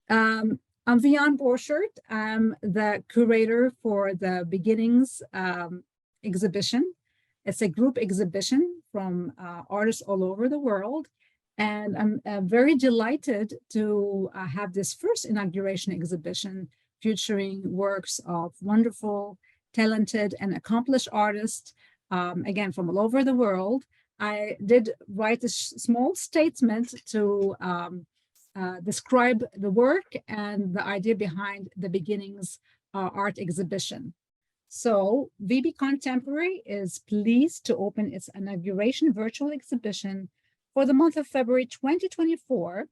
I'm Vian Borchert. I'm the curator for the Beginnings exhibition. It's a group exhibition from artists all over the world. And I'm very delighted to have this first inauguration exhibition featuring works of wonderful, talented, and accomplished artists, again, from all over the world. I did write a small statement to describe the work and the idea behind the Beginnings art exhibition. So VB Contemporary is pleased to open its inauguration virtual exhibition for the month of February 2024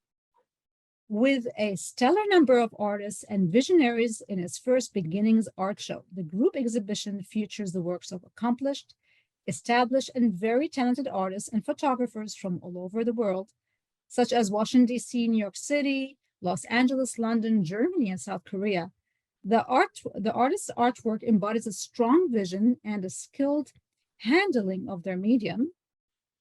with a stellar number of artists and visionaries in its first Beginnings art show. The group exhibition features the works of accomplished, established, and very talented artists and photographers from all over the world, such as Washington, D.C., New York City, Los Angeles, London, Germany, and South Korea. The artist's artwork embodies a strong vision and a skilled handling of their medium.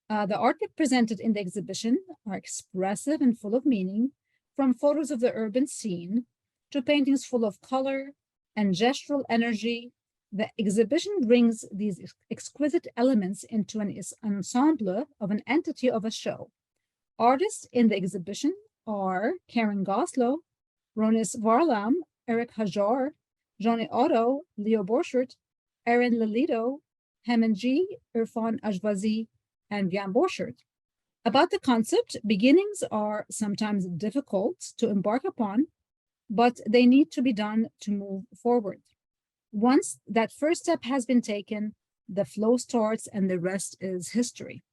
The art presented in the exhibition are expressive and full of meaning, from photos of the urban scene to paintings full of color and gestural energy. The exhibition brings these exquisite elements into an ensemble of an entity of a show. Artists in the exhibition are Karen Ghostlaw, Ronis Varlaam, Eric Hajjar, Johnny Otto, Vian Borchert, Aaron Lelito, Hemin, Irfan, Ajvazi, and Vian Borchert. About the concept, beginnings are sometimes difficult to embark upon, but they need to be done to move forward. Once that first step has been taken, the flow starts and the rest is history.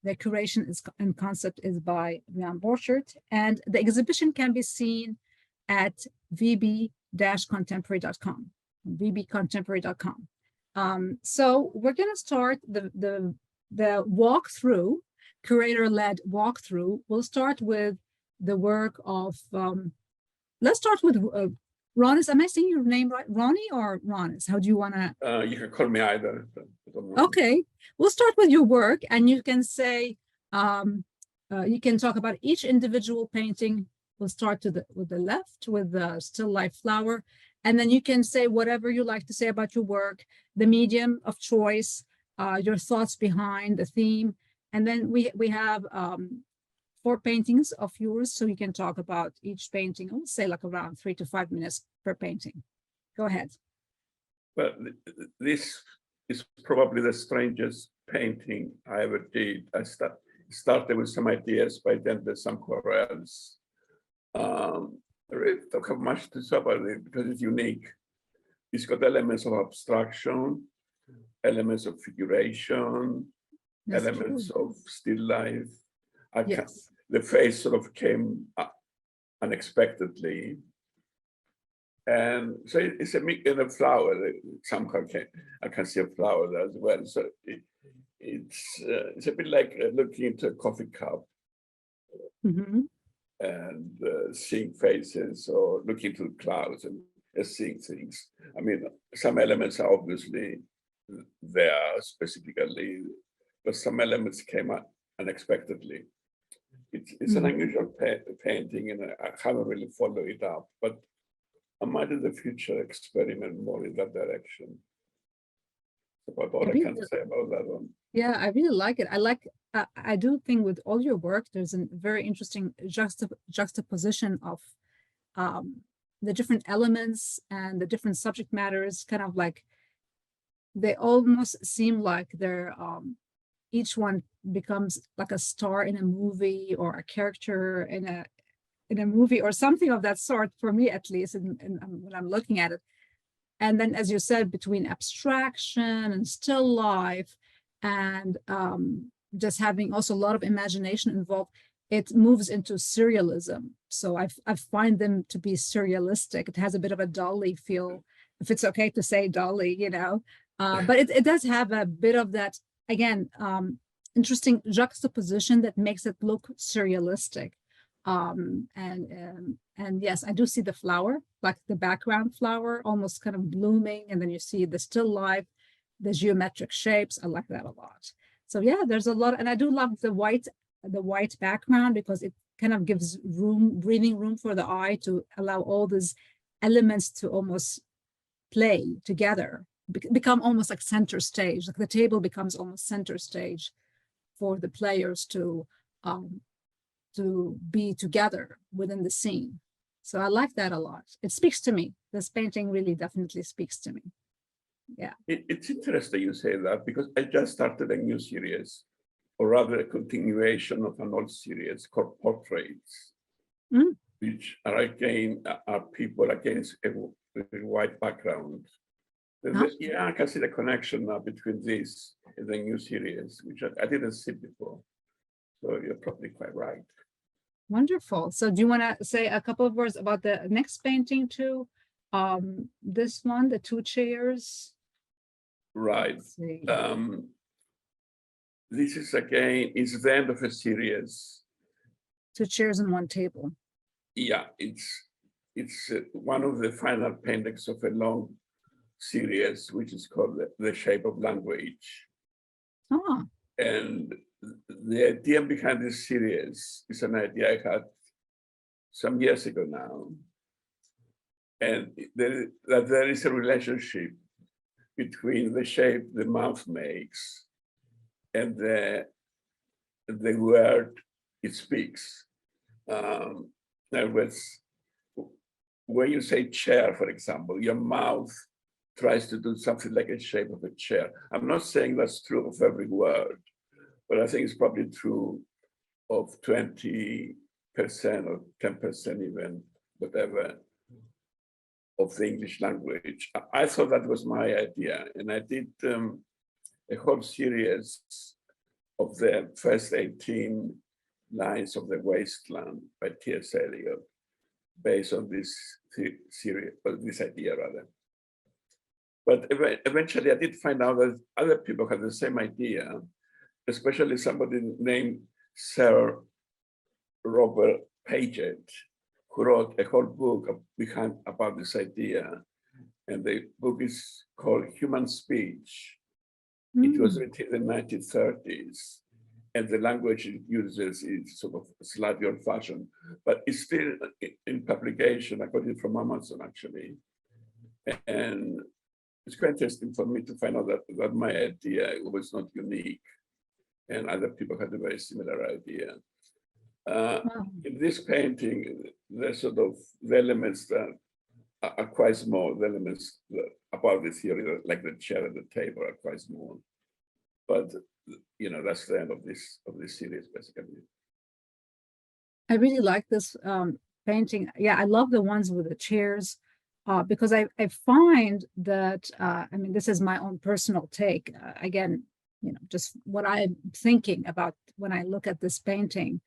The curation and concept is by Vian Borchert, and the exhibition can be seen at vb-contemporary.com, vbcontemporary.com. So we're going to start the walk-through, curator-led walk-through. We'll start with the work of, let's start with Ronis. Am I saying your name right? Ronnie or Ronis? How do you want to? You can call me either. Okay, we'll start with your work, and you can say, you can talk about each individual painting. We'll start with the left with the still life flower, and then you can say whatever you like to say about your work, the medium of choice, your thoughts behind the theme, and then we have 4 paintings of yours, so you can talk about each painting. I'll say like around 3 to 5 minutes per painting. Go ahead. Well, this is probably the strangest painting I ever did. I started with some ideas, but then there's some corals. I really don't have much to say about it because it's unique. It's got elements of abstraction, elements of figuration, elements of still life. The face sort of came unexpectedly. And so it's in a flower. Somehow I can see a flower there as well. So it's a bit like looking into a coffee cup and seeing faces, or looking to the clouds and seeing things. I mean, some elements are obviously there specifically, but some elements came out unexpectedly. It's an unusual painting, and I haven't really followed it up, but I might in the future experiment more in that direction. About all I can say about that one. Yeah, I really like it. I do think with all your work, there's a very interesting juxtaposition of the different elements and the different subject matters, kind of like they almost seem like they're each one becomes like a star in a movie, or a character in a movie, or something of that sort, for me at least, when I'm looking at it. And then, as you said, between abstraction and still life, and just having also a lot of imagination involved, it moves into surrealism. So I find them to be surrealistic. It has a bit of a Dali feel, if it's okay to say Dali, but it does have a bit of that, again, interesting juxtaposition that makes it look surrealistic. And yes, I do see the flower, like the background flower, almost kind of blooming, and then you see the still life, the geometric shapes. I like that a lot. So yeah, there's a lot, and I do love the white background, because kind of gives breathing room for the eye to allow all these elements to almost play together, become almost like center stage. Like the table becomes almost center stage for the players to be together within the scene. So I like that a lot. It speaks to me. This painting really definitely speaks to me. Yeah. It's interesting you say that, because I just started a new series, or rather a continuation of an old series called Portraits, which are people against a white background. Yeah, I can see the connection now between this and the new series, which I didn't see before. So you're probably quite right. Wonderful. So do you want to say a couple of words about the next painting too? This one, the two chairs. Right. This is again, it's the end of a series. Two chairs and one table. Yeah, it's one of the final paintings of a long series, which is called The Shape of Language. Ah. And the idea behind this series is an idea I had some years ago now. And there is a relationship between the shape the mouth makes and the word it speaks. In other words, when you say chair, for example, your mouth tries to do something like a shape of a chair. I'm not saying that's true of every word, but I think it's probably true of 20% or 10% even, whatever, of the English language. I thought that was my idea, and I did a whole series of the first 18 lines of The Wasteland by T.S. Eliot, based on this series, or this idea rather. But eventually I did find out that other people had the same idea, especially somebody named Sir Robert Paget, who wrote a whole book about this idea. And the book is called Human Speech. It was written in the 1930s. And the language it uses is sort of slightly old-fashioned, but it's still in publication. I got it from Amazon, actually. And it's quite interesting for me to find out that my idea was not unique, and other people had a very similar idea. In this painting, there's sort of the elements that are quite small. The elements about the theory, like the chair and the table, are quite small. But you know, that's the end of this series, basically. I really like this painting. Yeah, I love the ones with the chairs because I find that, I mean, this is my own personal take. Again, you know, just what I'm thinking about when I look at this painting,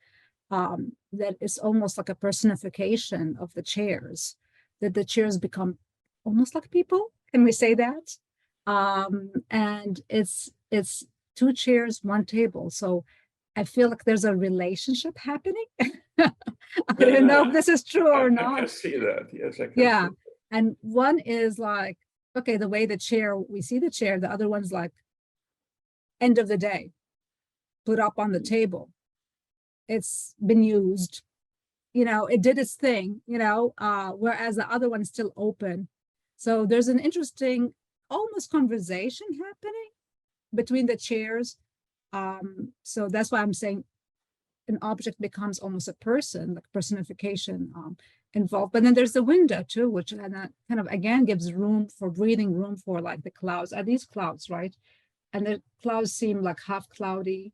that it's almost like a personification of the chairs, that the chairs become almost like people. Can we say that? And it's two chairs, one table. So I feel like there's a relationship happening. I don't know if this is true or not. I can see that. Yes, I can. Yeah. And one is like, okay, the way the chair, we see the chair, the other one's like, end of the day, put up on the table. It's been used, you know, it did its thing, you know, whereas the other one's still open. So there's an interesting, almost conversation happening between the chairs. So that's why I'm saying an object becomes almost a person, like personification involved. But then there's the window too, which kind of again gives room for breathing room for like the clouds. Are these clouds, right? And the clouds seem like half cloudy.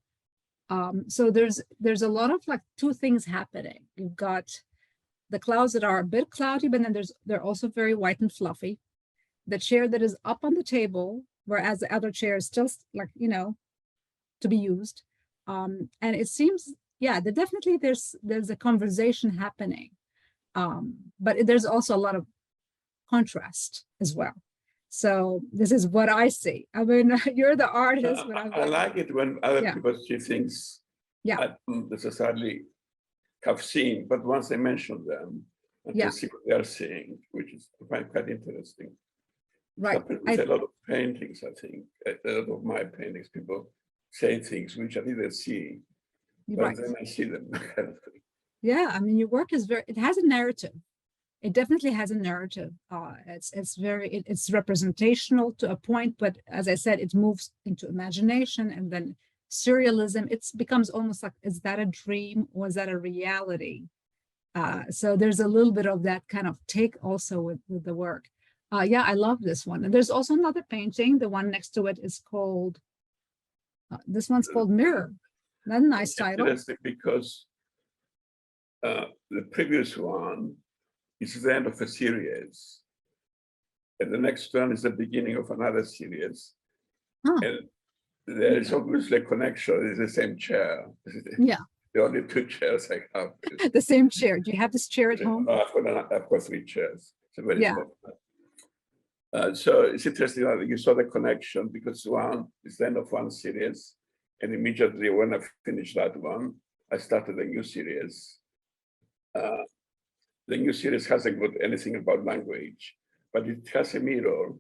So there's a lot of like two things happening. You've got the clouds that are a bit cloudy, but then they're also very white and fluffy. The chair that is up on the table, whereas the other chair is still like, you know, to be used. And it seems, yeah, definitely there's a conversation happening. But there's also a lot of contrast as well. So this is what I see. I mean, you're the artist. But I like it when other people see things I don't necessarily have seen, but once they mention them, and they see what they're seeing, which is quite interesting. Right. With a lot of paintings, I think, a lot of my paintings, people say things which I didn't see, but then I see them. Yeah, I mean, your work is it has a narrative. It definitely has a narrative. It's representational to a point, but as I said, it moves into imagination and then surrealism. It becomes almost like, is that a dream? Was that a reality? So there's a little bit of that kind of take also with the work. Yeah, I love this one. And there's also another painting. The one next to it is called, this one's called Mirror. That's a nice title. Interesting because the previous one is the end of a series. And the next one is the beginning of another series. Huh. And there is obviously a connection. It's the same chair. Yeah. The only two chairs I have. The same chair. Do you have this chair at home? I've got three chairs. It's a very Yeah. small one. So it's interesting that you saw the connection because one is the end of one series. And immediately when I finished that one, I started a new series. The new series hasn't got anything about language, but it has a mirror.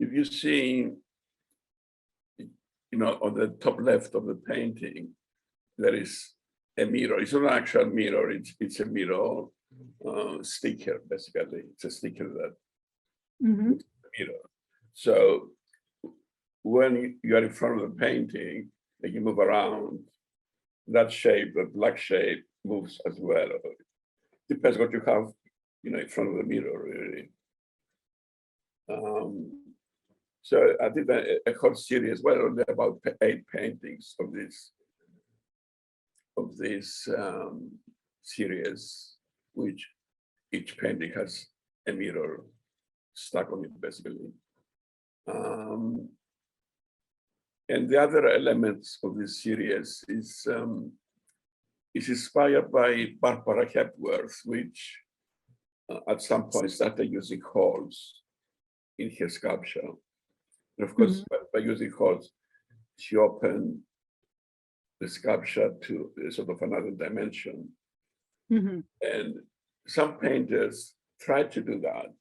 If you see, on the top left of the painting, there is a mirror. It's not an actual mirror, it's a mirror sticker, basically. It's a sticker that mirror. So when you are in front of the painting and you move around, that shape, the black shape, moves as well. Depends what you have, in front of the mirror, really. So I did a whole series, well, only about 8 paintings of this series, which each painting has a mirror stuck on it, basically. And the other elements of this series is inspired by Barbara Hepworth, which at some point started using holes in her sculpture. And of course, by using holes, she opened the sculpture to sort of another dimension. And some painters tried to do that.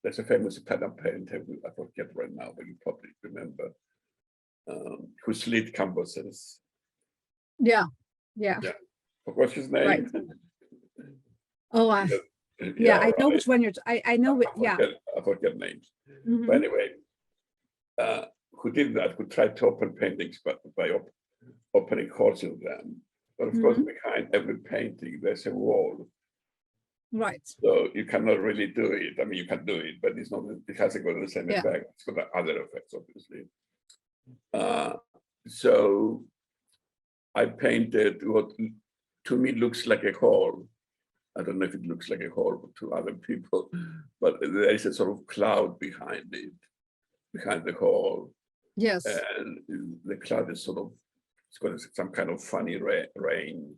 There's a famous Italian painter, I forget right now, but you probably remember, who slid canvases. Yeah. What's his name? Right. Oh, I know which one you're. I know it. Yeah. I forget names. But anyway, who did that? Who tried to open paintings, but by opening holes in them. But of course, behind every painting, there's a wall. Right. So you cannot really do it. I mean, you can do it, but it's not. It hasn't got the same effect. It's got other effects, obviously. So I painted what to me looks like a hole. I don't know if it looks like a hole to other people, but there is a sort of cloud behind it, behind the hole. Yes. And the cloud is sort of, it's got some kind of funny rain.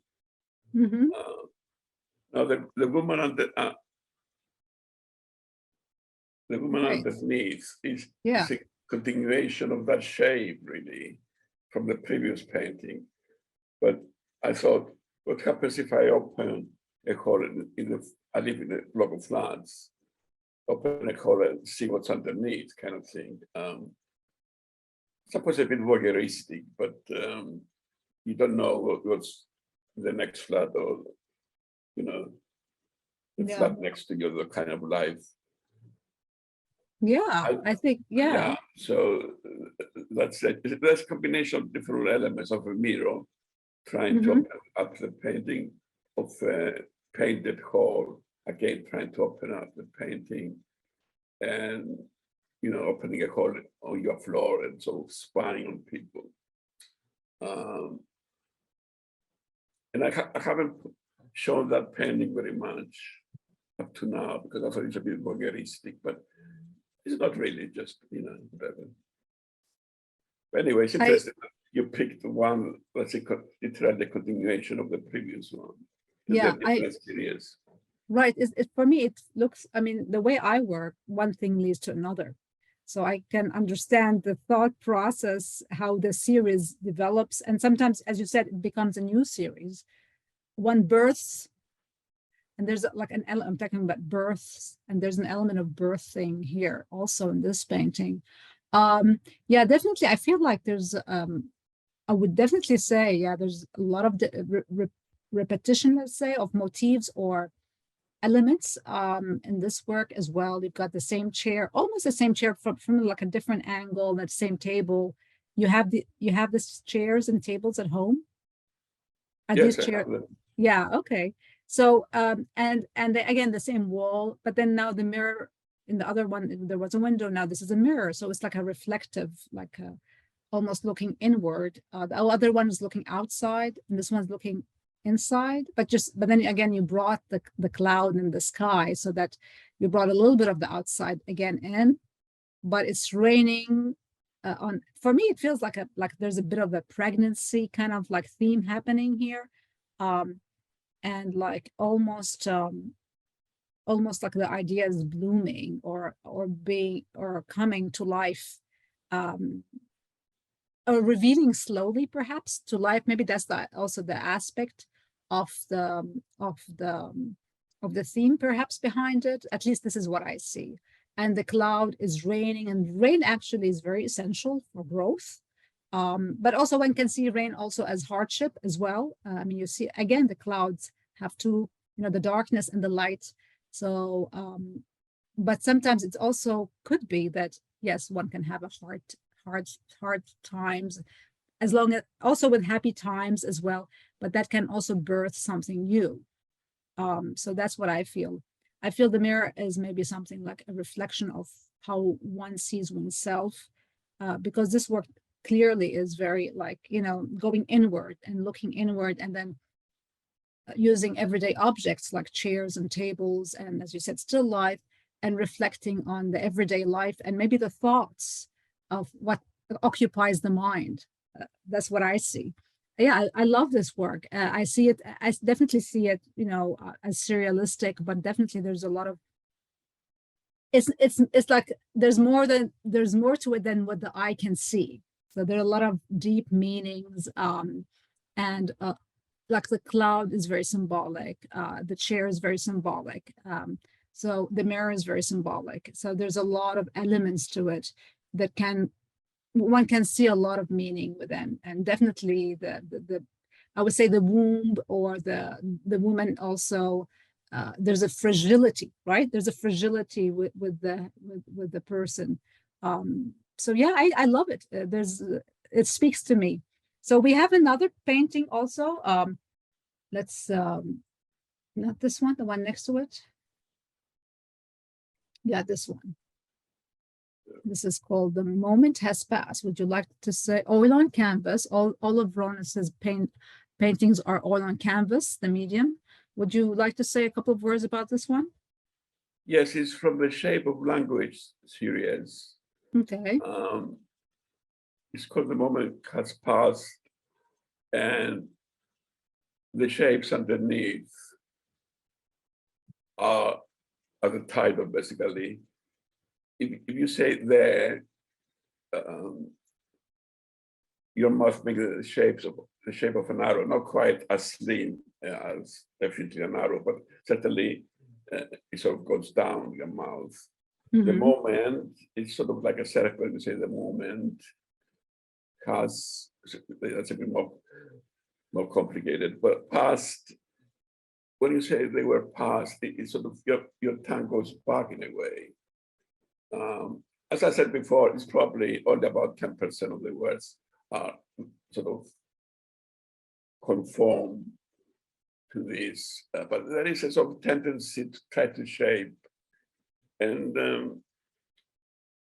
Now the woman underneath is a continuation of that shape, really, from the previous painting. But I thought, what happens if I open a hole I live in a block of flats, open a hole and see what's underneath, kind of thing. Suppose a bit voyeuristic, but you don't know what's the next flat or, the flat next to you, the kind of life. Yeah, I think, yeah. So that's a combination of different elements of a mirror trying to open up the painting of a painted hole, again trying to open up the painting and opening a hole on your floor and sort of spying on people. And I haven't shown that painting very much up to now because I thought it's a bit voyeuristic, but it's not really, just whatever. But anyway, it's interesting that you picked one, let's say, literally the continuation of the previous one. Series. Right. For me, it looks, I mean, the way I work, one thing leads to another. So I can understand the thought process, how the series develops. And sometimes, as you said, it becomes a new series. One births, and there's like an element, I'm talking about births, and there's an element of birthing here also in this painting. Yeah, definitely. I feel like there's I would definitely say, yeah, there's a lot of repetition, let's say, of motifs or elements in this work as well. You've got the same chair, almost the same chair from like a different angle, that same table. You have these chairs and tables at home. Are these Yes, I chairs? have them. Yeah, okay. So and again the same wall, but then now the mirror in the other one, there was a window, now this is a mirror. So it's like a reflective, like a almost looking inward. The other one is looking outside, and this one's looking inside. But then again, you brought the cloud and the sky, so that you brought a little bit of the outside again in. But it's raining. For me, it feels like there's a bit of a pregnancy kind of like theme happening here, and like almost like the idea is blooming or being or coming to life. Or revealing slowly perhaps to life. Maybe that's also the aspect of the theme perhaps behind it. At least this is what I see. And the cloud is raining, and rain actually is very essential for growth. But also one can see rain also as hardship as well. I mean, you see again, the clouds have two, the darkness and the light. So but sometimes it also could be that yes, one can have a hard times, as long as also with happy times as well, but that can also birth something new. So that's what I feel. I feel the mirror is maybe something like a reflection of how one sees oneself, because this work clearly is very like, going inward and looking inward, and then using everyday objects like chairs and tables, and as you said, still life, and reflecting on the everyday life and maybe the thoughts of what occupies the mind. That's what I see. Yeah, I love this work. I see it. I definitely see it, as surrealistic, but definitely there's a lot of. It's like there's more to it than what the eye can see. So there are a lot of deep meanings, and like the cloud is very symbolic. The chair is very symbolic. So the mirror is very symbolic. So there's a lot of elements to it that one can see a lot of meaning within, and definitely the I would say the womb or the woman also. There's a fragility, right? There's a fragility with the person. So yeah, I love it. It speaks to me. So we have another painting also. Let's not this one, the one next to it. Yeah, this one. This is called The Moment Has Passed. Would you like to say oil on canvas? All of Ronis's paintings are oil on canvas, the medium. Would you like to say a couple of words about this one? Yes, it's from the Shape of Language series. Okay. It's called The Moment Has Passed, and the shapes underneath are the title, basically. If you say there, your mouth makes the shape of an arrow, not quite as slim as definitely an arrow, but certainly it sort of goes down your mouth. The moment, it's sort of like a circle. You say the moment has, that's a bit more complicated, but past, when you say they were past, it's sort of your tongue goes back in a way. As I said before, it's probably only about 10% of the words are sort of conform to this, but there is a sort of tendency to try to shape. And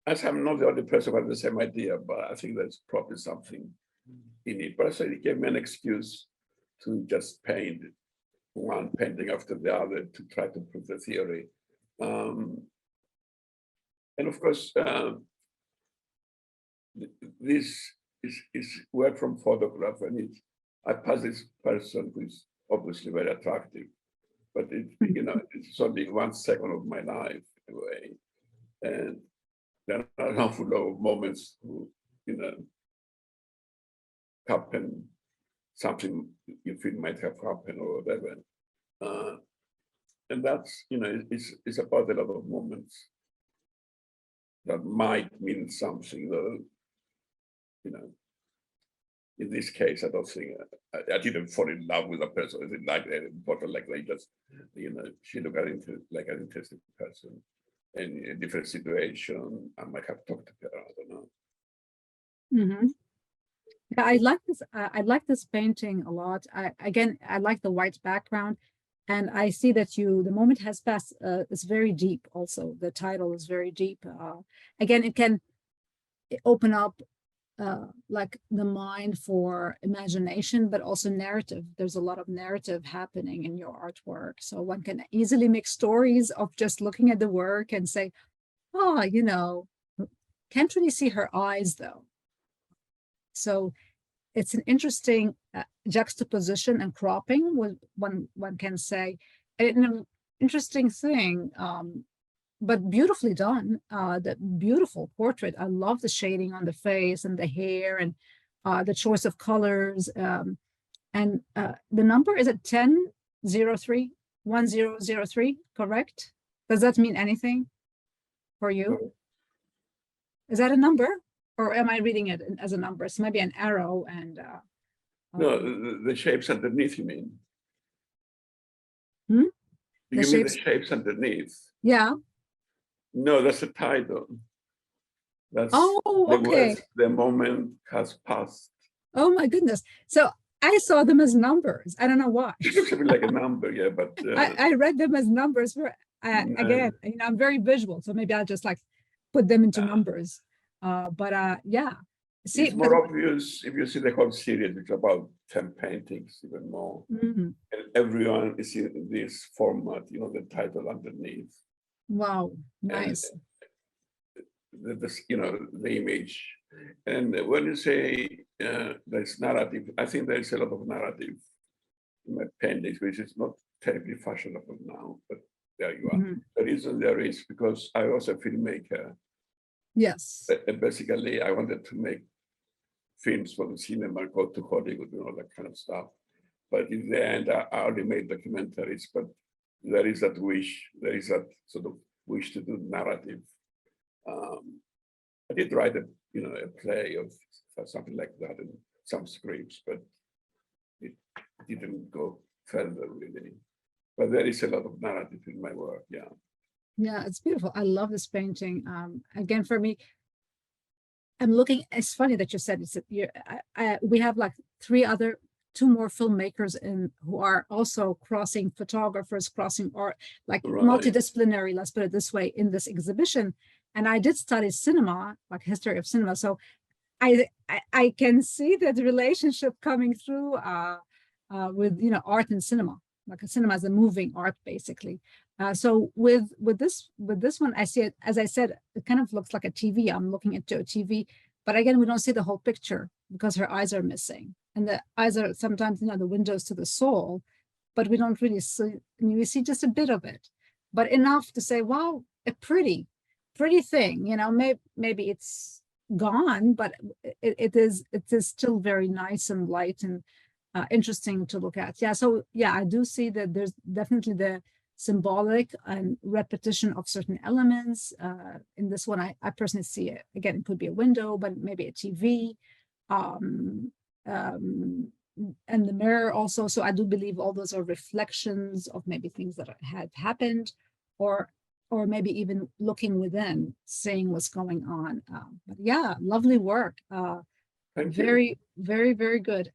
as I'm not the only person who has the same idea, but I think there's probably something in it. But so it gave me an excuse to just paint one painting after the other to try to prove the theory. And of course, this is work from photograph, and I pass this person who is obviously very attractive, but it's only 1 second of my life in a way, and there are a handful of moments who happen, something you feel might have happened or whatever, and that's it's about a lot of moments that might mean something, though, in this case, I don't think I didn't fall in love with a person. I didn't like it, but like they just, she looked at it like an interesting person. And in a different situation, I might have talked to her. I don't know. Mm-hmm. Yeah, I like this painting a lot. I like the white background, and I see that the moment has passed is very deep. Also, the title is very deep. Again, it can open up like the mind for imagination, but also narrative. There's a lot of narrative happening in your artwork, so one can easily make stories of just looking at the work and say, "Oh, can't really see her eyes though." So it's an interesting juxtaposition and cropping, one can say, and an interesting thing, but beautifully done. That beautiful portrait. I love the shading on the face and the hair, and the choice of colors. And the number is at 1003, correct? Does that mean anything for you? Is that a number? Or am I reading it as a number? It's maybe an arrow and no, the shapes underneath, you mean? Hmm? You mean the shapes underneath? Yeah. No, that's the title. That's okay. The moment has passed. Oh my goodness. So I saw them as numbers. I don't know why. It looks a bit like a number, yeah, but I read them as numbers. Again, I'm very visual, so maybe I'll just like put them into numbers. But yeah. See, it's more obvious if you see the whole series, which is about 10 paintings, even more. Mm-hmm. And everyone is in this format, the title underneath. Wow, nice. And the image. And when you say there's narrative, I think there's a lot of narrative in my paintings, which is not terribly fashionable now, but there you are. Mm-hmm. The reason there is because I was a filmmaker. Yes. And basically, I wanted to make films for the cinema, go to Hollywood and all that kind of stuff. But in the end, I only made documentaries, but there is that sort of wish to do narrative. I did write a play of something like that and some scripts, but it didn't go further really. But there is a lot of narrative in my work, yeah. Yeah, it's beautiful. I love this painting. Again, for me, I'm looking. It's funny that you said we have like two more filmmakers who are also crossing photographers, crossing art, like multidisciplinary. Let's put it this way, in this exhibition. And I did study cinema, like history of cinema. So I can see that relationship coming through with art and cinema. Like a cinema is a moving art, basically. So with this one, I see it, as I said, it kind of looks like a TV. I'm looking into a TV, but again, we don't see the whole picture because her eyes are missing, and the eyes are sometimes the windows to the soul, but we don't really see. I mean, we see just a bit of it, but enough to say, wow, a pretty thing. Maybe it's gone, but it is still very nice and light and interesting to look at. Yeah, so yeah, I do see that there's definitely the symbolic and repetition of certain elements. In this one, I personally see it. Again, it could be a window, but maybe a TV, and the mirror also. So I do believe all those are reflections of maybe things that have happened, or maybe even looking within, seeing what's going on. But yeah, lovely work. Very, very, very good.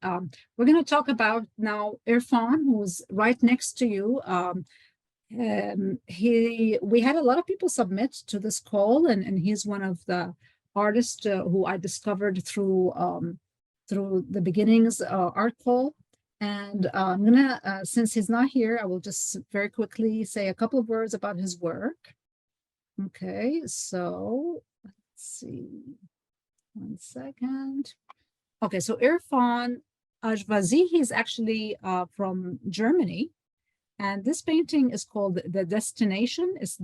We're going to talk about now Irfan, who's right next to you. We had a lot of people submit to this call, and he's one of the artists who I discovered through the beginnings art call. And I'm gonna, since he's not here, I will just very quickly say a couple of words about his work. Okay, so let's see, 1 second. Okay, so Irfan Ajvazi, he's actually from Germany. And this painting is called The Destination. It's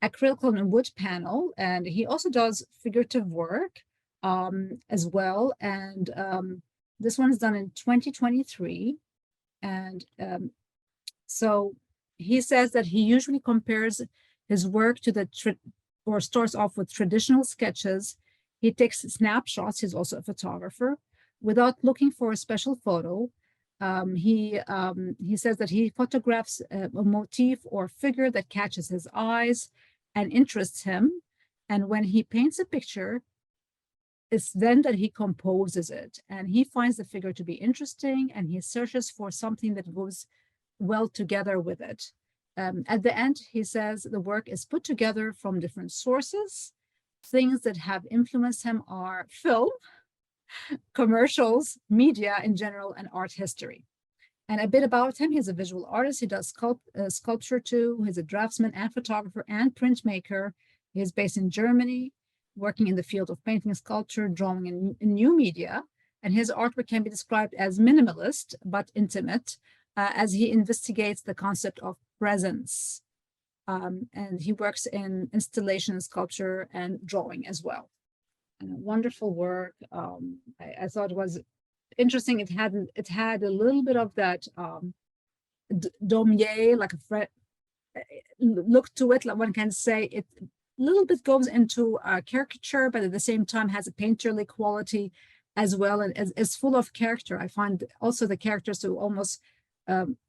acrylic and wood panel. And he also does figurative work as well. And this one is done in 2023. And so he says that he usually compares his work to or starts off with traditional sketches. He takes snapshots. He's also a photographer without looking for a special photo. He says that he photographs a motif or figure that catches his eyes and interests him. And when he paints a picture, it's then that he composes it. And he finds the figure to be interesting, and he searches for something that goes well together with it. At the end, he says the work is put together from different sources. Things that have influenced him are film, commercials, media in general, and art history. And a bit about him: he's a visual artist. He does sculpture too. He's a draftsman and photographer and printmaker. He's based in Germany, working in the field of painting, sculpture, drawing, and new media. And his artwork can be described as minimalist, but intimate, as he investigates the concept of presence. And he works in installation, sculpture, and drawing as well. And a wonderful work. I thought it was interesting. It had a little bit of that Daumier, like a look to it. Like one can say it a little bit goes into caricature, but at the same time has a painterly quality as well, and is full of character. I find also the characters to almost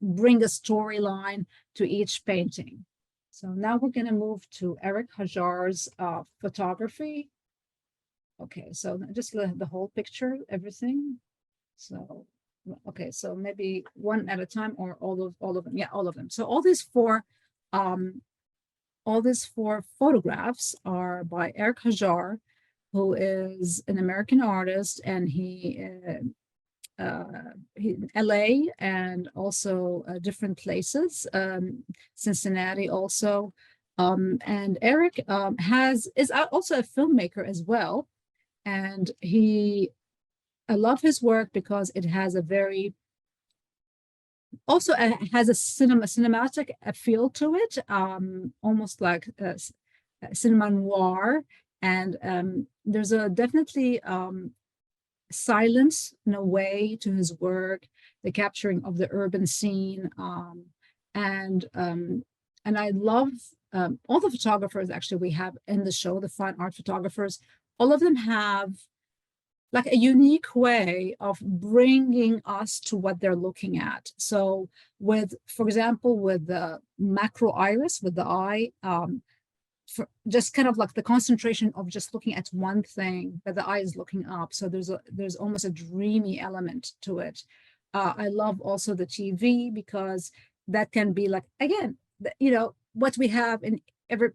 bring a storyline to each painting. So now we're going to move to Eric Hajjar's photography. Okay, so just the whole picture, everything. So, okay, so maybe one at a time, or all of them. Yeah, all of them. So all these four photographs are by Eric Hajjar, who is an American artist, and he in LA and also different places, Cincinnati also. And Eric is also a filmmaker as well. And I love his work because it has a very, also has a cinematic feel to it, almost like cinema noir. And there's a definitely silence in a way to his work, the capturing of the urban scene. And I love all the photographers actually we have in the show, the fine art photographers. All of them have like a unique way of bringing us to what they're looking at. So for example, with the macro iris, with the eye, for just kind of like the concentration of just looking at one thing, but the eye is looking up. So there's almost a dreamy element to it. I love also the TV, because that can be like, again, what we have in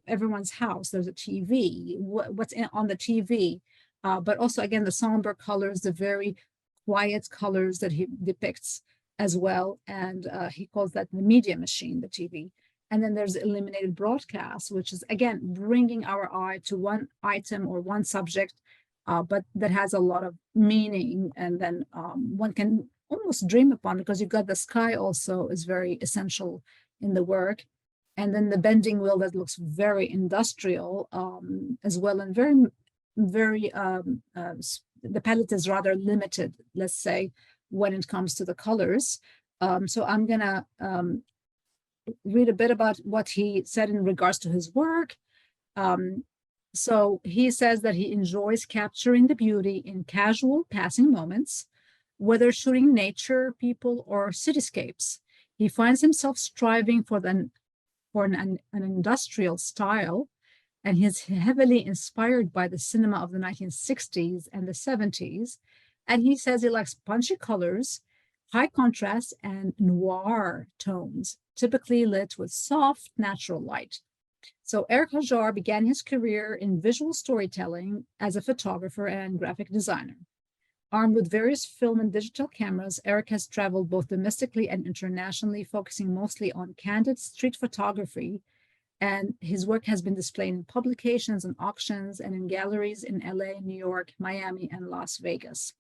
everyone's house. There's a TV, what's on the TV. But also, again, the somber colors, the very quiet colors that he depicts as well. And he calls that the media machine, the TV. And then there's illuminated broadcast, which is, again, bringing our eye to one item or one subject, but that has a lot of meaning. And then one can almost dream upon, because you've got the sky also is very essential in the work. And then the bending wheel that looks very industrial as well, and very the palette is rather limited, let's say, when it comes to the colors. So I'm gonna read a bit about what he said in regards to his work. So he says that he enjoys capturing the beauty in casual passing moments, whether shooting nature, people, or cityscapes. He finds himself striving for an industrial style, and he's heavily inspired by the cinema of the 1960s and the 70s. And he says he likes punchy colors, high contrast, and noir tones, typically lit with soft, natural light. So Eric Hajjar began his career in visual storytelling as a photographer and graphic designer. Armed with various film and digital cameras, Eric has traveled both domestically and internationally, focusing mostly on candid street photography. And his work has been displayed in publications and auctions and in galleries in LA, New York, Miami, and Las Vegas.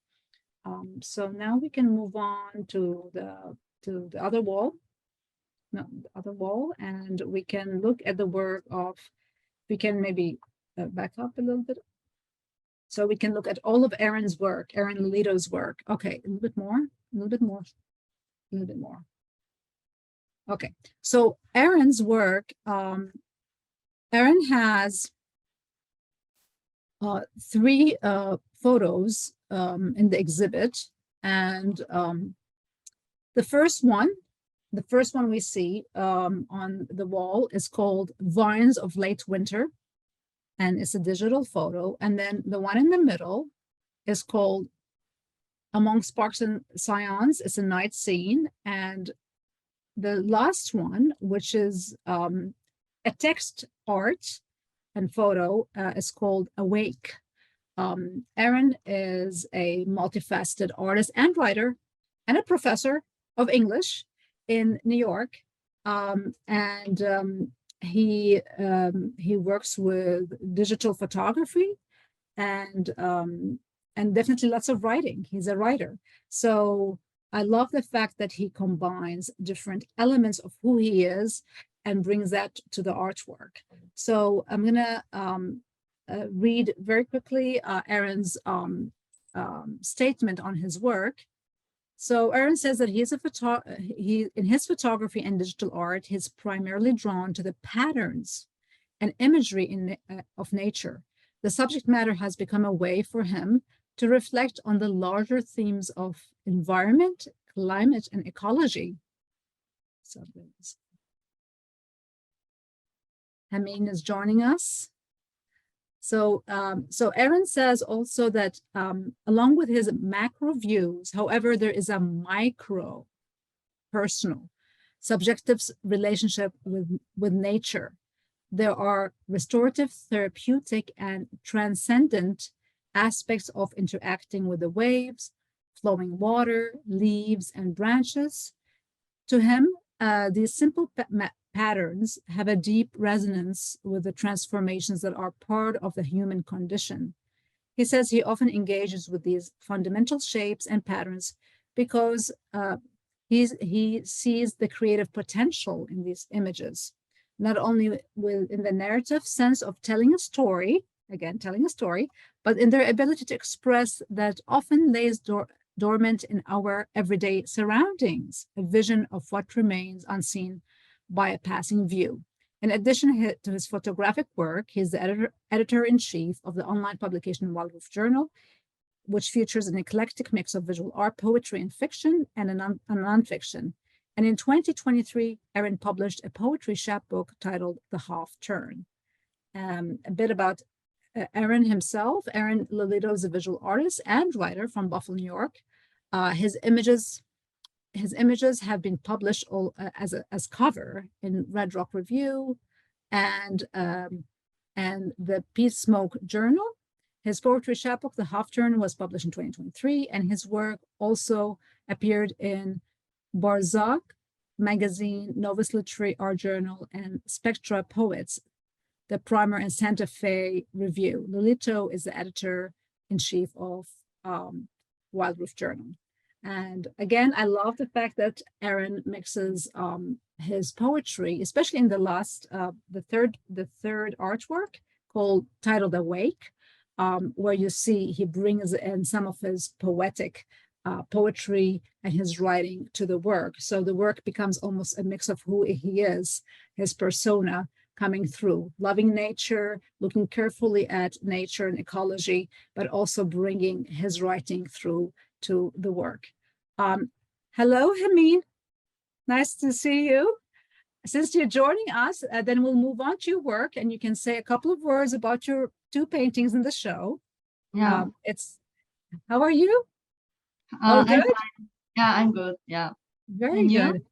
So now we can move on to the other wall. No, the other wall, and we can look at the work of, we can maybe back up a little bit. So we can look at all of Aaron's work, Aaron Lelito's work. Okay, a little bit more, a little bit more, a little bit more. Okay, so Aaron's work, Aaron has 3 photos in the exhibit. And the first one we see on the wall is called Vines of Late Winter, and it's a digital photo. And then the one in the middle is called Among Sparks and Scions. It's a night scene. And the last one, which is a text art and photo, is called Awake. Erin is a multifaceted artist and writer and a professor of English in New York. He works with digital photography and definitely lots of writing. He's a writer. So I love the fact that he combines different elements of who he is and brings that to the artwork. So I'm gonna read very quickly Erin's statement on his work. So Erin says that in his photography and digital art, he's primarily drawn to the patterns and imagery of nature. The subject matter has become a way for him to reflect on the larger themes of environment, climate, and ecology. So Hemin is joining us. So Erin says also that along with his macro views, however, there is a micro, personal, subjective relationship with nature. There are restorative, therapeutic, and transcendent aspects of interacting with the waves, flowing water, leaves, and branches. To him, these simple patterns have a deep resonance with the transformations that are part of the human condition. He says he often engages with these fundamental shapes and patterns because he sees the creative potential in these images, not only in the narrative sense of telling a story, again, telling a story, but in their ability to express that often lays dormant in our everyday surroundings, a vision of what remains unseen by a passing view. In addition to his photographic work, he's the editor-in-chief of the online publication walk-thru Journal, which features an eclectic mix of visual art, poetry, and fiction, and a nonfiction. And in 2023, Erin published a poetry chapbook titled The Half Turn. A bit about Erin himself. Erin Lelito is a visual artist and writer from Buffalo, New York. His images have been published as cover in Red Rock Review and the Peace Smoke Journal. His poetry chapbook, The Half Turn, was published in 2023, and his work also appeared in Barzak magazine, Novus Literary Art Journal, and Spectra Poets, the Primer and Santa Fe Review. Lelito is the editor-in-chief of walk-thru Journal. And again, I love the fact that Erin mixes his poetry, especially in the last, the third artwork titled Awake, where you see he brings in some of his poetic poetry and his writing to the work. So the work becomes almost a mix of who he is, his persona coming through, loving nature, looking carefully at nature and ecology, but also bringing his writing through to the work. Hello, Hemin. Nice to see you. Since you're joining us, then we'll move on to your work, and you can say a couple of words about your two paintings in the show. Yeah. How are you? All good? I'm fine. Yeah, I'm good. Yeah. Very And good. you?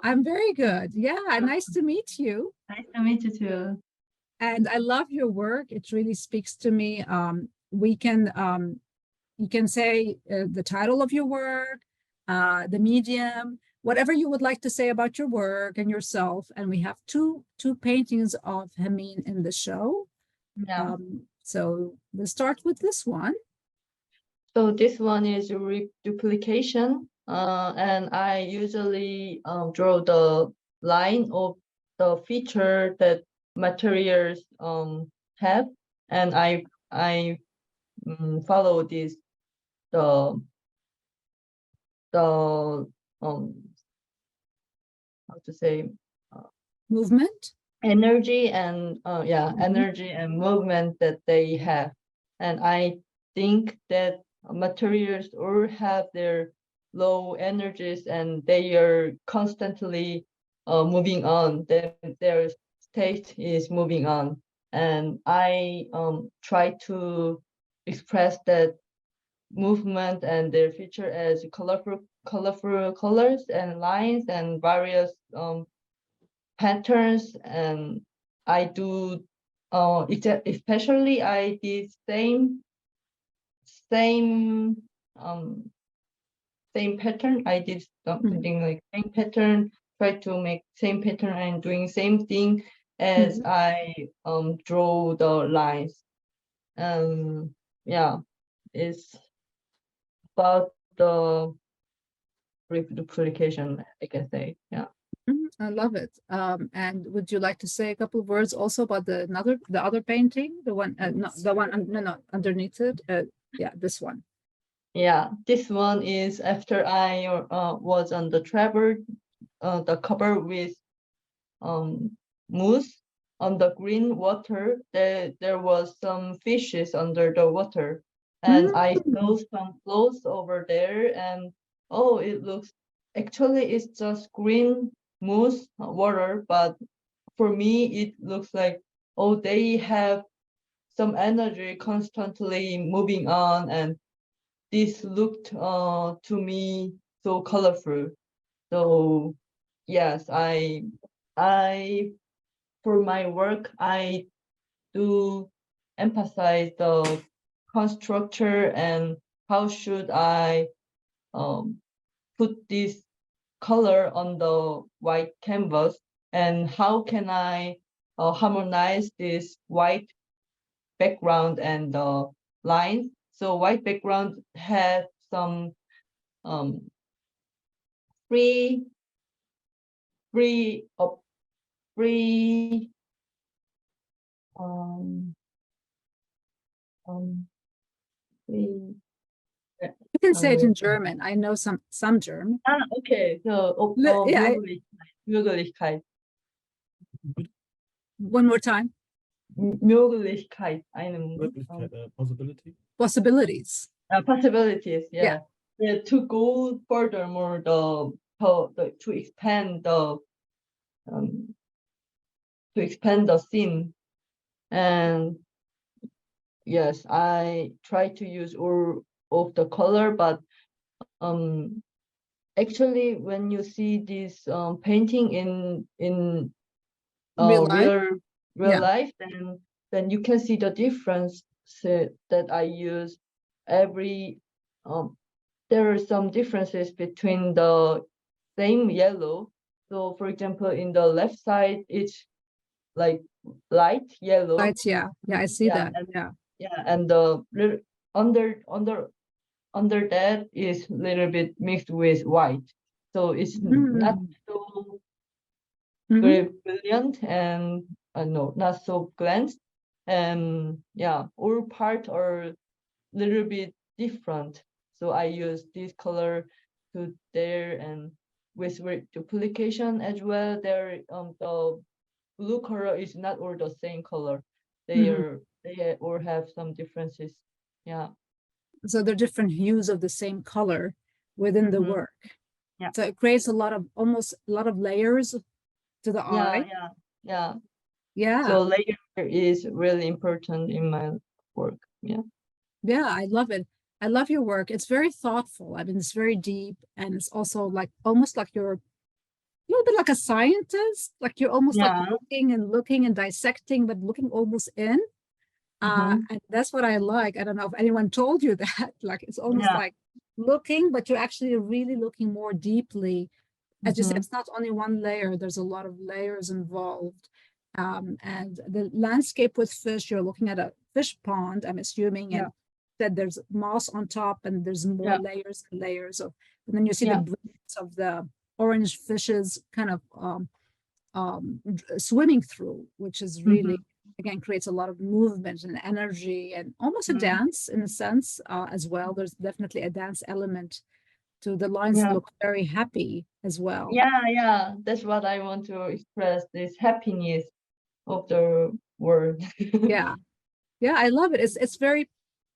I'm very good. Yeah, nice to meet you. Nice to meet you too. And I love your work. It really speaks to me. You can say the title of your work, the medium, whatever you would like to say about your work and yourself. And we have two paintings of Hemin in the show. Yeah. So we'll start with this one. So this one is duplication. And I usually draw the line of the feature that materials have, and I follow this the how to say Movement. energy and energy and movement that they have. And I think that materials all have their low energies and they are constantly moving on. Their state is moving on, and I try to express that movement and their feature as colorful colors and lines and various patterns. And I do especially I did same pattern. I did something like same pattern, try to make same pattern and doing same thing as I draw the lines. Yeah, it's about the duplication, I can say. Yeah. I love it. And would you like to say a couple of words also about the other painting, the one, no, underneath it? Yeah, this one. Yeah, this one is after I was on the travel, the cover with moose on the green water. There was some fishes under the water, and I saw some clothes over there, and oh, it looks actually it's just green moose water, but for me it looks like, oh, they have some energy constantly moving on, and this looked to me so colorful. So yes, I for my work I do emphasize the constructor and how should I put this color on the white canvas, and how can I harmonize this white background and the lines. So white background has some free free free free You can say it in German. I know some German. okay. So Yeah. Möglichkeit. One more time. Möglichkeit. Possibility. Possibilities. Possibilities. Yeah. To go furthermore, to expand the theme. And yes, I try to use all of the color, but actually when you see this painting in Real life? real life, then you can see the difference that I use every there are some differences between the same yellow. So for example, in the left side it's like light yellow. Right, yeah, I see that. And the under that is a little bit mixed with white, so it's not so very brilliant, and no, not so glanced. And yeah, all parts are a little bit different, so I use this color to there. And with duplication as well, there the blue color is not all the same color. They all have some differences. Yeah. So they're different hues of the same color within the work. Yeah. So it creates almost a lot of layers to the eye. Yeah. So layer is really important in my work. Yeah. Yeah, I love it. I love your work. It's very thoughtful. I mean, it's very deep, and it's also like almost like you're a little bit like a scientist. Like you're almost like looking and dissecting, but looking almost in. And that's what I like. I don't know if anyone told you that. Like it's almost like looking, but you're actually really looking more deeply. As you said, it's not only one layer. There's a lot of layers involved. And the landscape with fish, you're looking at a fish pond, I'm assuming, and that there's moss on top, and there's more layers and layers of, and then you see the brilliance of the orange fishes kind of swimming through, which is really, again, creates a lot of movement and energy, and almost a dance in a sense as well. There's definitely a dance element to the lines. Look very happy as well. Yeah, that's what I want to express, this happiness of the world. Yeah, I love it. It's very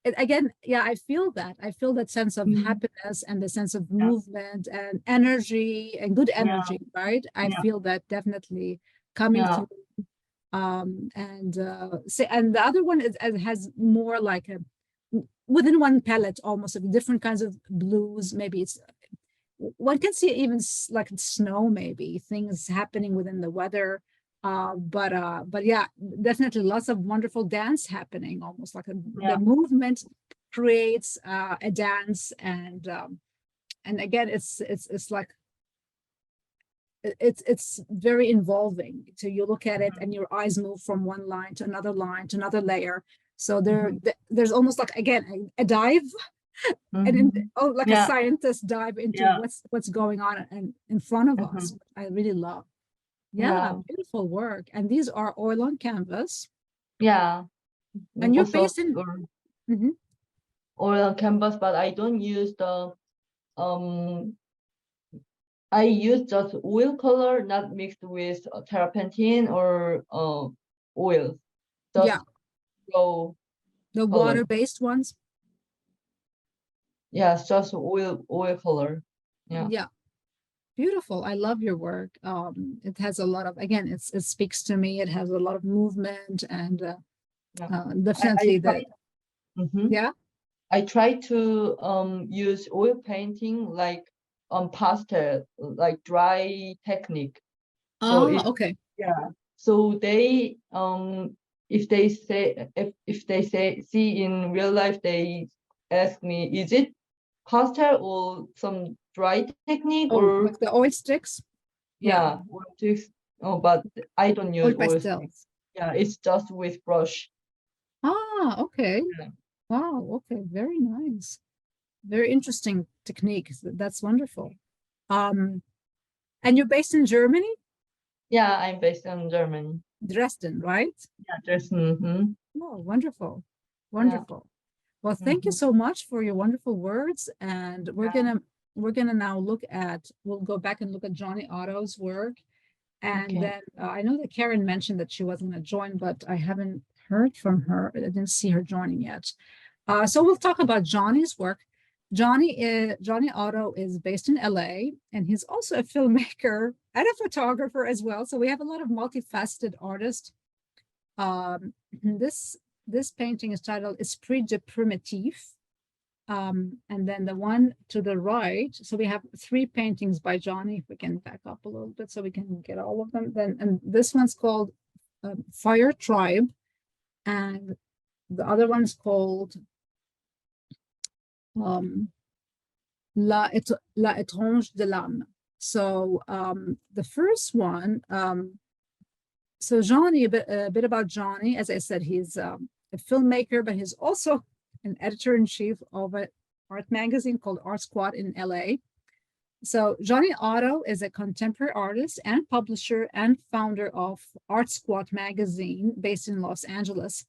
again, yeah, I feel that sense of Mhm. happiness and the sense of Yeah. movement and energy and good Yeah. energy, right? I Yeah. feel that definitely coming Yeah. through. And the other one has more like a within one palette, almost of different kinds of blues. Maybe it's one can see even like snow, maybe things happening within the weather. But yeah, definitely lots of wonderful dance happening, almost like Yeah. the movement creates a dance, and again, it's like it's very involving. So you look at it and your eyes move from one line to another layer. So there's almost like, again, a dive and Mhm. like a Yeah. scientist dive into Yeah. what's going on and in front of us. Mhm. I really love. Yeah, Yeah. beautiful work. And these are oil on canvas. Yeah. And you're Also, based in Mhm. oil canvas, but I don't use the um. I use just oil color, not mixed with terpentine or oil. Yeah, Just raw the color. water-based ones. Yeah, it's just oil color. Yeah. Yeah, beautiful. I love your work. It has a lot of, again, it speaks to me. It has a lot of movement and Yeah. definitely the Mhm. yeah. I try to use oil painting like pastel, like dry technique. So Ah, it okay. yeah. So they if they say see in real life, they ask me, is it pastel or some dry technique Oh, or like the oil sticks. Yeah, yeah, oil sticks. Oh, but I don't oil use oil sticks. pastels. Yeah, it's just with brush. Ah, okay. Yeah. Wow, okay, very nice. Very interesting technique. That's wonderful. Um, and you're based in Germany, Yeah, I'm based in Germany. Dresden, right? Yeah, just mm-hmm. Oh, wonderful. Yeah. Wonderful. Well, thank you Mm-hmm. so much for your wonderful words. And Yeah. we're gonna now we'll go back and look at Johnny Otto's work. And Okay. then I know that Karen mentioned that she wasn't gonna join, but I haven't heard from her. I didn't see her joining yet. So we'll talk about Johnny's work. Johnny Otto is based in LA, and he's also a filmmaker and a photographer as well. So we have a lot of multifaceted artists. This painting is titled Esprit de Primitif. And then the one to the right, so we have three paintings by Johnny. If we can back up a little bit so we can get all of them. And this one's called Fire Tribe, and the other one's called La Étrange de l'âme. So the first one, so Johnny, a bit about Johnny. As I said, he's a filmmaker, but he's also an editor-in-chief of an art magazine called Art Squad in LA. So Johnny Otto is a contemporary artist and publisher and founder of Art Squad magazine based in Los Angeles.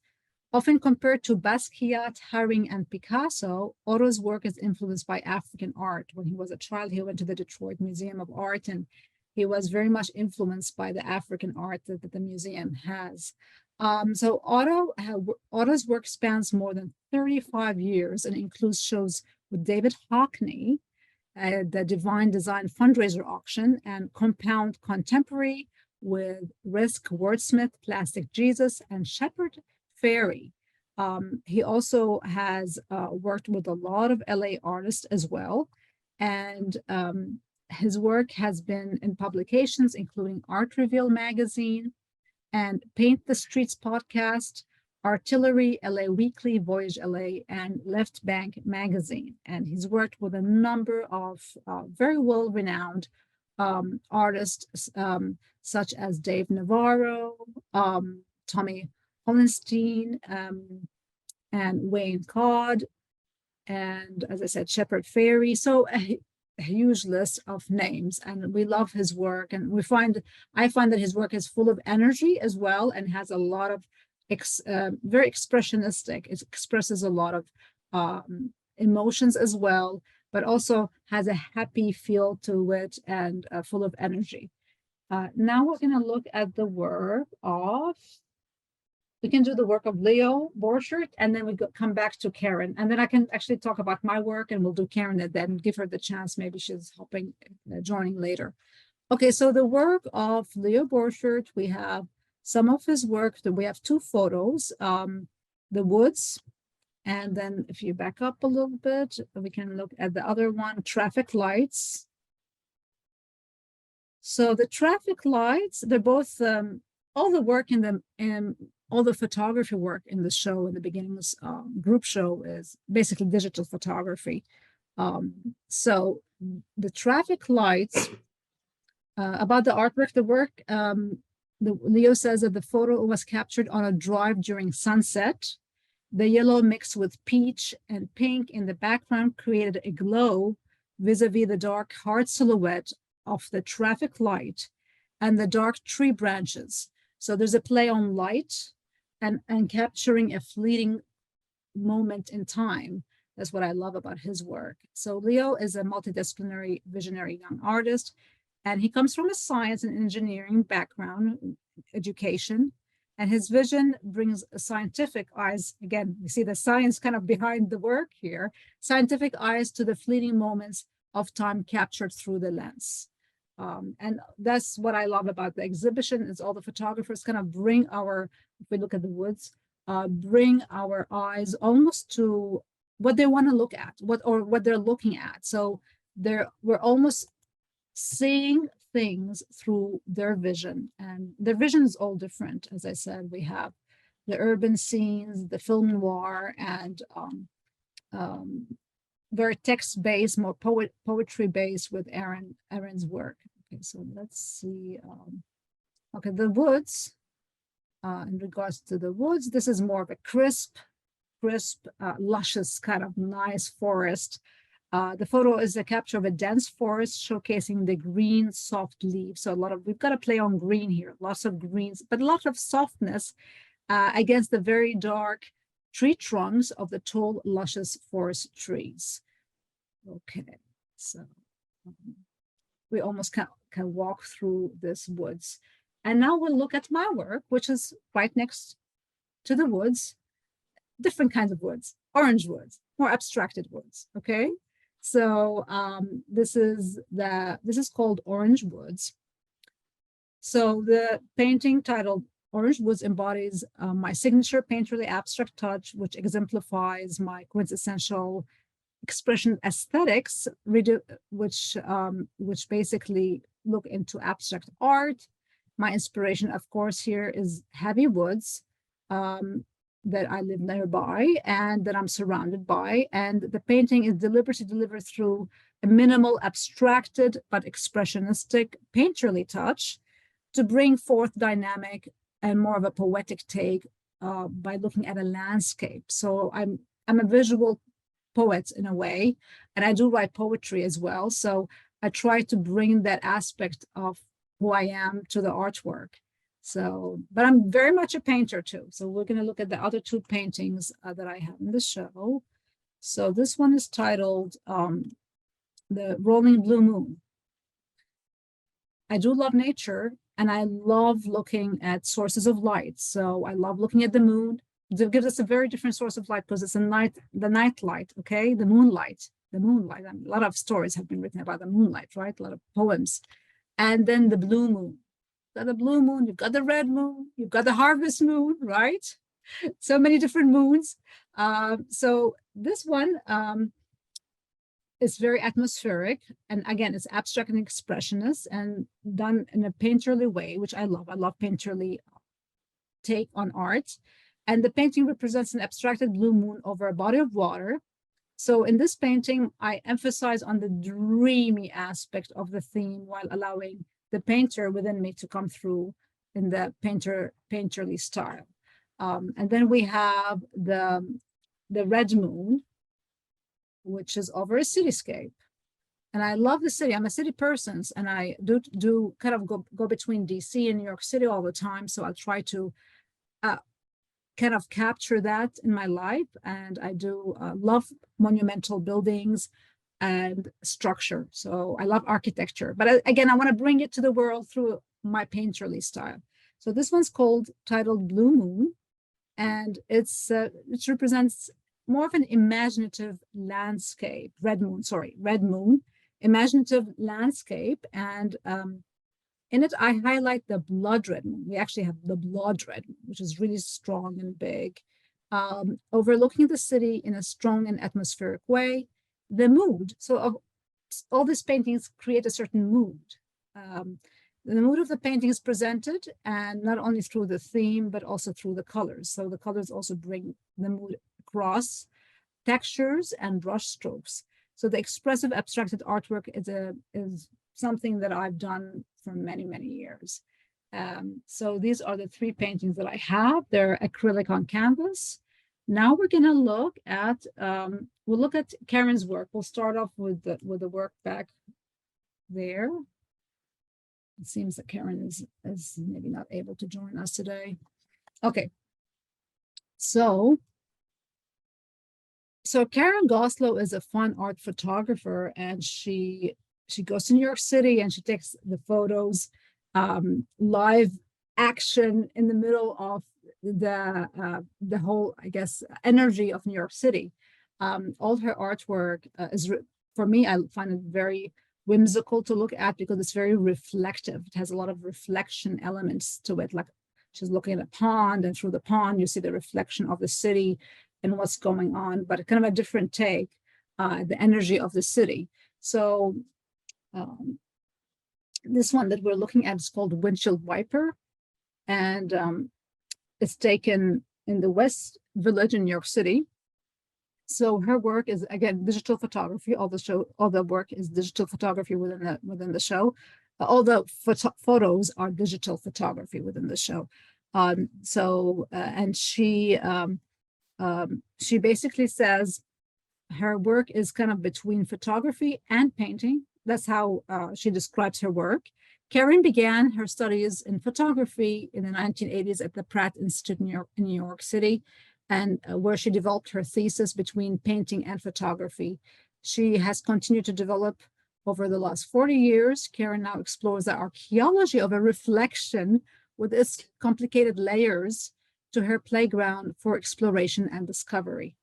Often compared to Basquiat, Haring, and Picasso, Otto's work is influenced by African art. When he was a child, he went to the Detroit Museum of Art, and he was very much influenced by the African art that the museum has. So Otto's work spans more than 35 years and includes shows with David Hockney, the Divine Design fundraiser auction, and Compound Contemporary with Risk Wordsmith, Plastic Jesus, and Shepherd Fairy. He also has worked with a lot of LA artists as well. And his work has been in publications, including Art Reveal magazine and Paint the Streets podcast, Artillery, LA Weekly, Voyage LA, and Left Bank magazine. And he's worked with a number of very well-renowned artists, such as Dave Navarro, Tommy Hollenstein, and Wayne Codd, and as I said, Shepherd Fairy. So a huge list of names, and we love his work. And I find that his work is full of energy as well, and has a lot of very expressionistic. It expresses a lot of emotions as well, but also has a happy feel to it and full of energy. Now we're going to look at the work of we can do the work of Leo Borchert, and then come back to Karen. And then I can actually talk about my work, and we'll do Karen and then give her the chance. Maybe she's helping, joining later. Okay, so the work of Leo Borchert, we have some of his work. We have two photos, the woods, and then if you back up a little bit, we can look at the other one, traffic lights. So the traffic lights, they're both, all the work all the photography work in the show in the beginnings, group show is basically digital photography. So the traffic lights, about the artwork, the work, Leo says that the photo was captured on a drive during sunset. The yellow mixed with peach and pink in the background created a glow vis-a-vis the dark hard silhouette of the traffic light and the dark tree branches. So there's a play on light and capturing a fleeting moment in time. That's what I love about his work. So Leo is a multidisciplinary visionary young artist, and he comes from a science and engineering background, education, and his vision brings scientific eyes. Again, we see the science kind of behind the work here, scientific eyes to the fleeting moments of time captured through the lens. And that's what I love about the exhibition is all the photographers kind of bring if we look at the woods, bring our eyes almost to what they want to look at, what they're looking at. So we're almost seeing things through their vision, and their vision is all different. As I said, we have the urban scenes, the film noir, and very text-based, more poetry-based with Aaron's work. Okay, so let's see. Okay, the woods. In regards to the woods, this is more of a crisp, luscious kind of nice forest. The photo is a capture of a dense forest showcasing the green, soft leaves. So we've got to play on green here, lots of greens, but a lot of softness against the very dark tree trunks of the tall, luscious forest trees. Okay, so we almost can walk through this woods. And now we'll look at my work, which is right next to the woods, different kinds of woods, orange woods, more abstracted woods, okay? So this is called Orange Woods. So the painting titled Orange Woods embodies my signature painterly abstract touch, which exemplifies my quintessential expression aesthetics, which basically look into abstract art. My inspiration, of course, here is heavy woods that I live nearby and that I'm surrounded by. And the painting is deliberately delivered through a minimal, abstracted, but expressionistic painterly touch to bring forth dynamic and more of a poetic take by looking at a landscape. So I'm a visual poet in a way, and I do write poetry as well. So I try to bring that aspect of who I am to the artwork. So, but I'm very much a painter too. So we're going to look at the other two paintings that I have in the show. So this one is titled The Rolling Blue Moon. I do love nature, and I love looking at sources of light. So I love looking at the moon. It gives us a very different source of light because it's the night light, okay? The moonlight. I mean, a lot of stories have been written about the moonlight, right? A lot of poems. And then the blue moon. You've got the blue moon, you've got the red moon, you've got the harvest moon, right? So many different moons. So this one is very atmospheric. And again, it's abstract and expressionist and done in a painterly way, which I love. I love painterly take on art. And the painting represents an abstracted blue moon over a body of water. So in this painting, I emphasize on the dreamy aspect of the theme while allowing the painter within me to come through in the painterly style. And then we have the red moon, which is over a cityscape. And I love the city. I'm a city person, and I do kind of go between DC and New York City all the time. So I'll try to kind of capture that in my life. And I do love monumental buildings and structure. So I love architecture. But again, I want to bring it to the world through my painterly style. So this one's titled Blue Moon. and it represents more of an imaginative landscape, red moon, imaginative landscape. And in it, I highlight the blood red moon. We actually have the blood red moon, which is really strong and big, overlooking the city in a strong and atmospheric way. The mood, so all these paintings create a certain mood. The mood of the painting is presented, and not only through the theme, but also through the colors. So the colors also bring the mood across, textures and brush strokes. So the expressive abstracted artwork is something that I've done for many, many years. So these are the three paintings that I have. They're acrylic on canvas. Now we're going to look at we'll look at Karen's work. We'll start off with the work back there. It seems that Karen is maybe not able to join us today. Okay. So Karen Ghostlaw is a fine art photographer, and she goes to New York City and she takes the photos, live action in the middle of the whole, I guess, energy of New York City. All her artwork is, for me, I find it very whimsical to look at because it's very reflective. It has a lot of reflection elements to it. Like she's looking at a pond, and through the pond, you see the reflection of the city and what's going on, but kind of a different take, the energy of the city. So this one that we're looking at is called Windshield Wiper, and it's taken in the West Village in New York City. So her work is, again, digital photography. All the work is digital photography within the show. All the photos are digital photography within the show. And she basically says her work is kind of between photography and painting. That's how she describes her work. Karen began her studies in photography in the 1980s at the Pratt Institute in New York City, and where she developed her thesis between painting and photography. She has continued to develop over the last 40 years. Karen now explores the archaeology of a reflection with its complicated layers to her playground for exploration and discovery.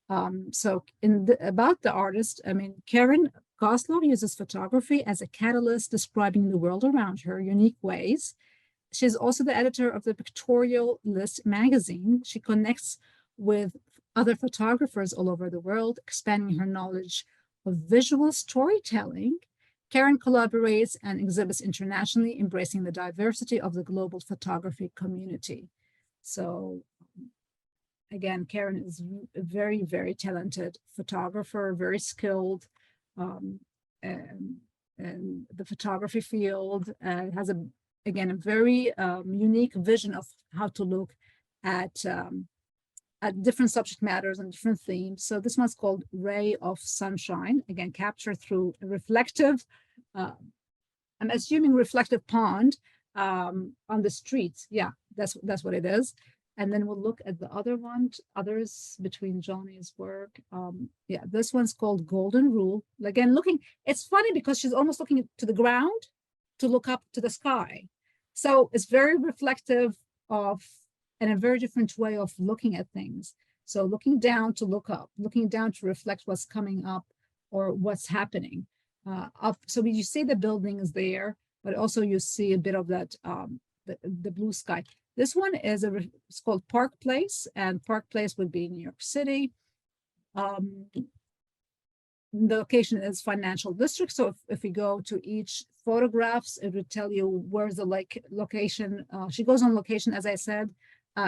About the artist, I mean, Karen Ghostlaw uses photography as a catalyst describing the world around her unique ways. She's also the editor of the Pictorial List magazine. She connects with other photographers all over the world, expanding her knowledge of visual storytelling. Karen collaborates and exhibits internationally, embracing the diversity of the global photography community. So again, Karen is a very, very talented photographer, very skilled in the photography field, and has a very unique vision of how to look at different subject matters and different themes. So this one's called Ray of Sunshine, again, captured through a reflective, I'm assuming reflective pond on the streets. Yeah, that's what it is. And then we'll look at the others between Johnny's work. Yeah, this one's called Golden Rule. Again, it's funny because she's almost looking to the ground to look up to the sky. So it's very reflective and a very different way of looking at things. So looking down to look up, looking down to reflect what's coming up or what's happening. Up. So you see the buildings there, but also you see a bit of that, the blue sky. This one is it's called Park Place, and Park Place would be in New York City. The location is Financial District. So if we go to each photographs, it would tell you where's the location. She goes on location, as I said,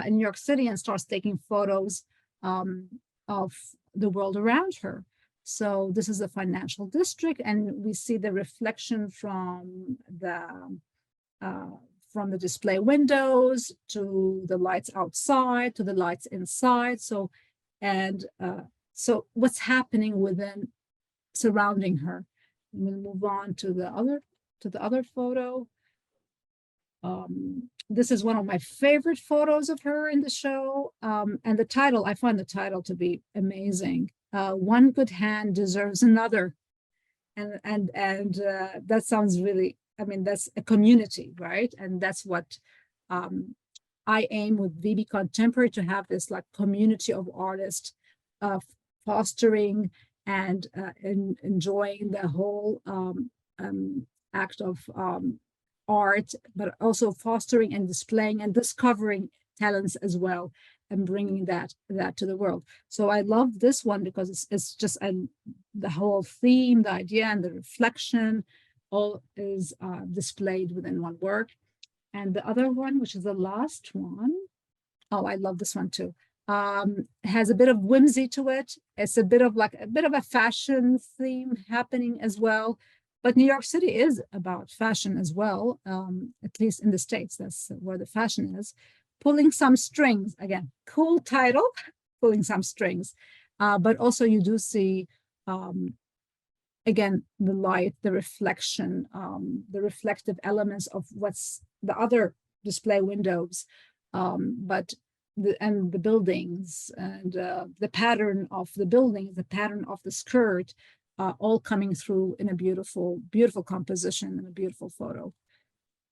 in New York City, and starts taking photos of the world around her. So this is the Financial District, and we see the reflection from the display windows to the lights outside to the lights inside. So what's happening within surrounding her. We'll move on to the other photo. This is one of my favorite photos of her in the show, and the title, I find the title to be amazing. One good hand deserves another, and that sounds really, I mean, that's a community, right? And that's what I aim with VB Contemporary to have this like community of artists fostering and enjoying the whole act of art, but also fostering and displaying and discovering talents as well, and bringing that to the world. So I love this one because it's just the whole theme, the idea, and the reflection all is displayed within one work. And the other one, which is the last one, oh, I love this one too. Has a bit of whimsy to it. It's a bit of a fashion theme happening as well. But New York City is about fashion as well, at least in the States. That's where the fashion is. Pulling some strings, again, cool title, Pulling Some Strings. But also you do see, again, the light, the reflection, the reflective elements of what's the other display windows, but the buildings and the pattern of the buildings, the pattern of the skirt, all coming through in a beautiful, beautiful composition and a beautiful photo.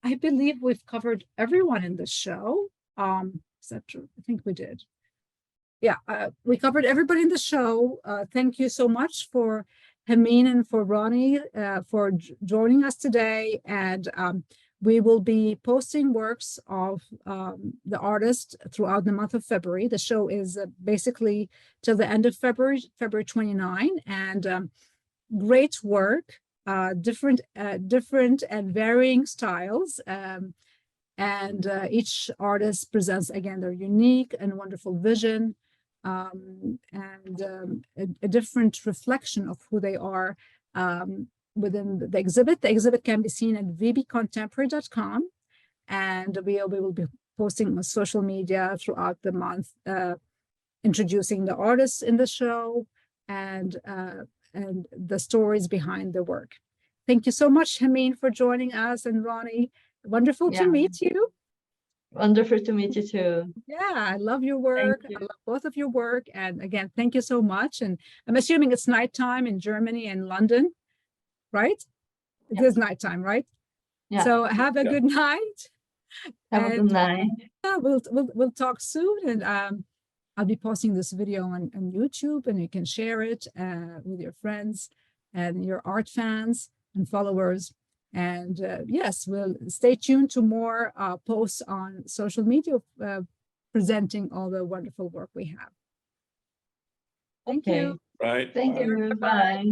I believe we've covered everyone in the show. Is that true? I think we did. Yeah, we covered everybody in the show. Thank you so much for Hemin and for Ronnie for joining us today. And we will be posting works of the artist throughout the month of February. The show is basically till the end of February 29, and great work, different and varying styles. And each artist presents, again, their unique and wonderful vision, and a different reflection of who they are within the exhibit. The exhibit can be seen at vbcontemporary.com, and we will be posting on social media throughout the month, introducing the artists in the show and the stories behind the work. Thank you so much, Hemin, for joining us, and Ronnie. Wonderful to meet you. Wonderful to meet you too. Yeah, I love your work. I love both of your work. And again, thank you so much. And I'm assuming it's nighttime in Germany and London, right? It is nighttime, right? Yeah. So have a good night. Have a good night. Yeah, we'll talk soon. And I'll be posting this video on YouTube, and you can share it with your friends and your art fans and followers. And yes, we'll stay tuned to more posts on social media presenting all the wonderful work we have. Thank you. Right. Thank you. Bye.